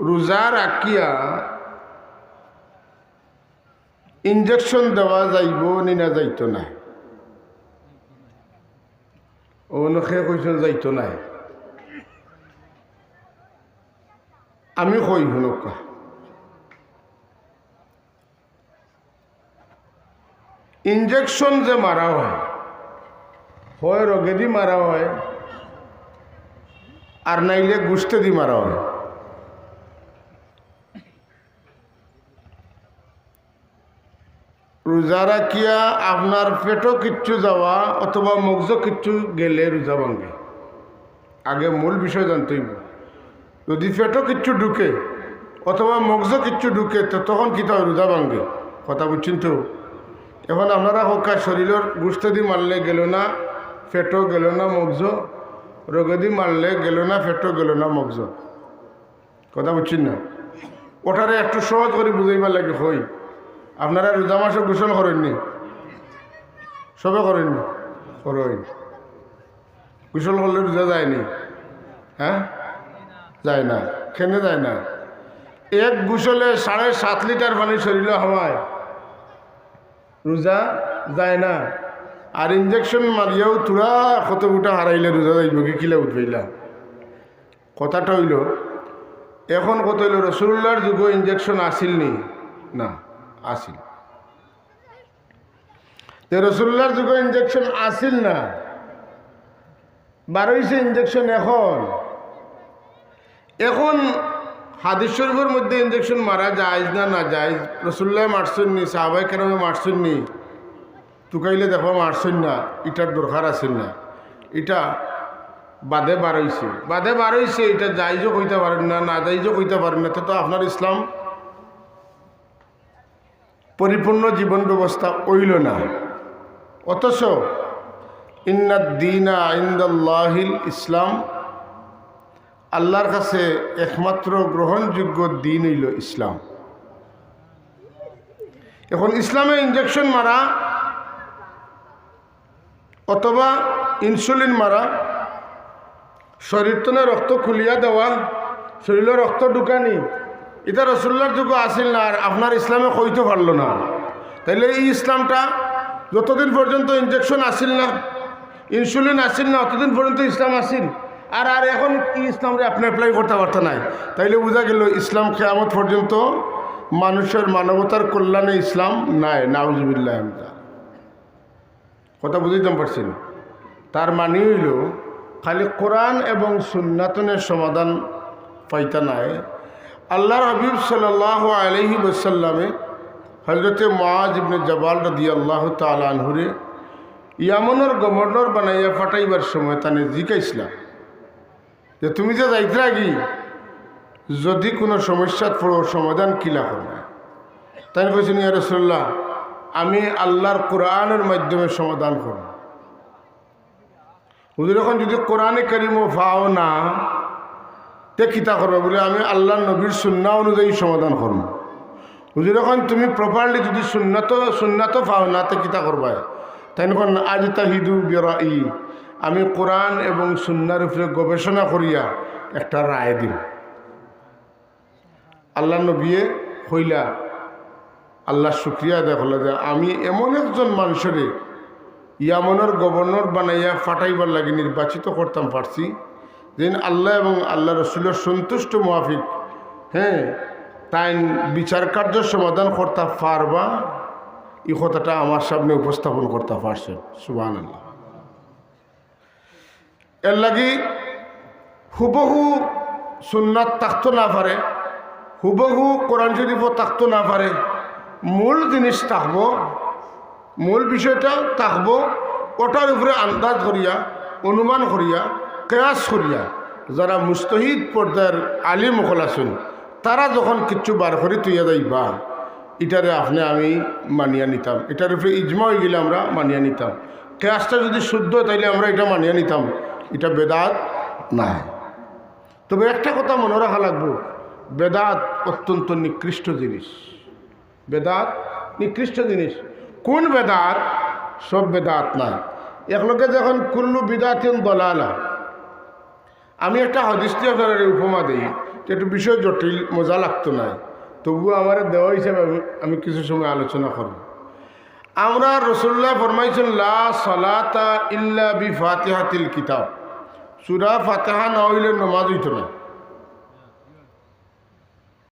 রোজা রাখিয়া ইঞ্জেকশন দেওয়া যাইব নি না যাইতো না? অনখে কইছেন যাইতো না। আমি কই শুনকা, ইঞ্জেকশন যে মারা হয় রোগে দি মারা হয় আর নাইলে গুষ্তে দি মারা হয়। রোজা রাখিয়া আপনার পেটও কিচ্ছু যাওয়া অথবা মগজ কিচ্ছু গেলে রোজা ভাঙবে। আগে মূল বিষয় জানতে হইব। যদি পেটও কিচ্ছু ঢুকে অথবা মগজ কিচ্ছু ঢুকে তো তখন কী হয়? রোজা ভাঙবে। কথা বুঝছেন তো? এখন আপনারা হোকা শরীরের গুষ্ঠ দি মারলে গেল না, পেটও গেল না, মগজ রোগে দি মারলে গেল না, পেটও গেল না, মগজ। কথা বুঝছেন না? ওটারে একটু সহজ করে বুঝাইবার লাগে। হই আপনারা রোজা মাসে গোসল করেননি? সবে করেননি? করেন। গোসল করলে রোজা যায়নি? হ্যাঁ যায় না। কেন যায় না? এক গোসলে 7.5 লিটার পানি শরীরে হওয়ায় রোজা যায় না। আর ইঞ্জেকশন মারিয়াও তোরা কত গোটা হারাইলে রোজা যাইব কি? কিলা উঠবাইলা? কথাটা হইল এখন কত হইল, রসুল্লাহর যুগ ইঞ্জেকশন আসিল নি? না, আসিল। রসুল্লাহর যুগ ইঞ্জেকশন আসিল না, বারোইছে ইঞ্জেকশন। এখন হাদিস শরীফের মধ্যে ইঞ্জেকশন মারা যায় না না যায়? রসুল্লাহ মারছেন নি? সাহাবায়ে কেরামে মারছেন নি? তুকাইলে দেখো মারছেন না, এটার দরকার আছেন না। এটা বাদে বারোইছে, এটা যাইজও কইতে পারেন না, না যাইজও কইতে পারেন না। তো আপনার ইসলাম পরিপূর্ণ জীবন ব্যবস্থা হইল না। অথচ ইন্নাদ দীনা ইনদাল্লাহিল ইসলাম, আল্লাহর কাছে একমাত্র গ্রহণযোগ্য দিন হইল ইসলাম। এখন ইসলামে ইঞ্জেকশন মারা অথবা ইনসুলিন মারা, শরীর তনে রক্ত খুলিয়া দেওয়া, শরীরে রক্ত ঢুকানি, এটা রসুল্লাহর যুগ আসিল না। আর আপনার ইসলামে কইতে পারলো না। তাইলে এই ইসলামটা যতদিন পর্যন্ত ইঞ্জেকশন আসিল না, ইনসুলিন আসিল না, অতদিন পর্যন্ত ইসলাম আসিল। আর এখন কি ইসলামরে আপনি অ্যাপ্লাই করতে পারতেন না। তাইলে বোঝা গেল ইসলাম কিয়ামত পর্যন্ত মানুষের মানবতার কল্যাণে ইসলাম নাই। নাউজুবিল্লাহ। কথা বুঝাইতে পারছি না? তার মানে হইল খালি কোরআন এবং সুন্নাতনের সমাধান পাইতা নাই। আল্লাহর হাবিব সাল্লাল্লাহু আলাইহি ওয়াসাল্লামে হযরতে মুআজ ইবনে জাবাল রাদিয়াল্লাহু তাআলা আনহুরে ইয়ামনের গভর্নর বানাইয়া ফাটাইবার সময় তানে জিজ্ঞাসলাম যে তুমি যে যাইতে লাগি যদি কোনো সমস্যাত পড়ো সমাধান কিলা করবে? তাই কইছেন, ইয়া রাসূলুল্লাহ, আমি আল্লাহর কোরআনের মাধ্যমে সমাধান করব। হুজুর এখন যদি কোরআনে কারিমও পাও না তে কিতা করবে? বলে আমি আল্লাহর নবীর সুন্নাহ অনুযায়ী সমাধান করব। হুজুর এখন তুমি প্রপারলি যদি সুন্নাত পাও না তে কিতা করবা? তাই এখন আজ তাহিদু বিরাই, আমি কোরআন এবং সুন্নাহর উপরে গবেষণা করিয়া একটা রায় দিন। আল্লাহ নবীয়ে হইলা আল্লাহ শুক্রিয়া আদায় করল যে আমি এমন একজন মানুষের ইয়ামনের গভর্নর বানাইয়া ফাটাইবার লাগে নির্বাচিত করতাম পারছি, যেন আল্লাহ এবং আল্লাহ রসুলের সন্তুষ্ট মুআফিক তাই বিচার কার্য সমাধান করতে পারবা। এই কথাটা আমার সামনে উপস্থাপন করতে পারছে। সুবহানাল্লাহ। এর লাগি হুবহু সুন্নাত থাকতো না পারে, হুবহু কোরআন শরীফও থাকতো না পারে, মূল জিনিস থাকবো, মূল বিষয়টা থাকবো। ওটার উপরে আন্দাজ করিয়া, অনুমান করিয়া, কেয়াস করিয়া যারা মুস্তাহিদ পর্যায়ের আলিম হল আছেন তারা যখন কিচ্ছু বার করে তুইয়া যাইবা, এটারে আপনি আমি মানিয়া নিতাম। এটার উপরে ইজমা হয়ে গেলে আমরা মানিয়া নিতাম। কেয়াসটা যদি শুদ্ধ তাইলে আমরা এটা মানিয়া নিতাম। এটা বেদাত না। তবে একটা কথা মনে রাখা লাগবো, বেদাত অত্যন্ত নিকৃষ্ট জিনিস। বেদাত নিকৃষ্ট জিনিস। কোন বেদাত? সব বেদাত না। একলোকে যখন কুল্লু বিদাতিন দলালা, আমি একটা হাদিস দিয়ে আপনার উপমা দিই। একটু বিষয় জটিল মজা লাগতো না, তবুও আমার দেওয়া হিসাবে আমি কিছু সময় আলোচনা করব। আমরা রসুল্লাহ ফরমাইছেন লা সালাতা ইল্লা বি ফাতিহাতিল কিতাব, সূরা ফাতিহা না হইলে নামাজ হইতো না।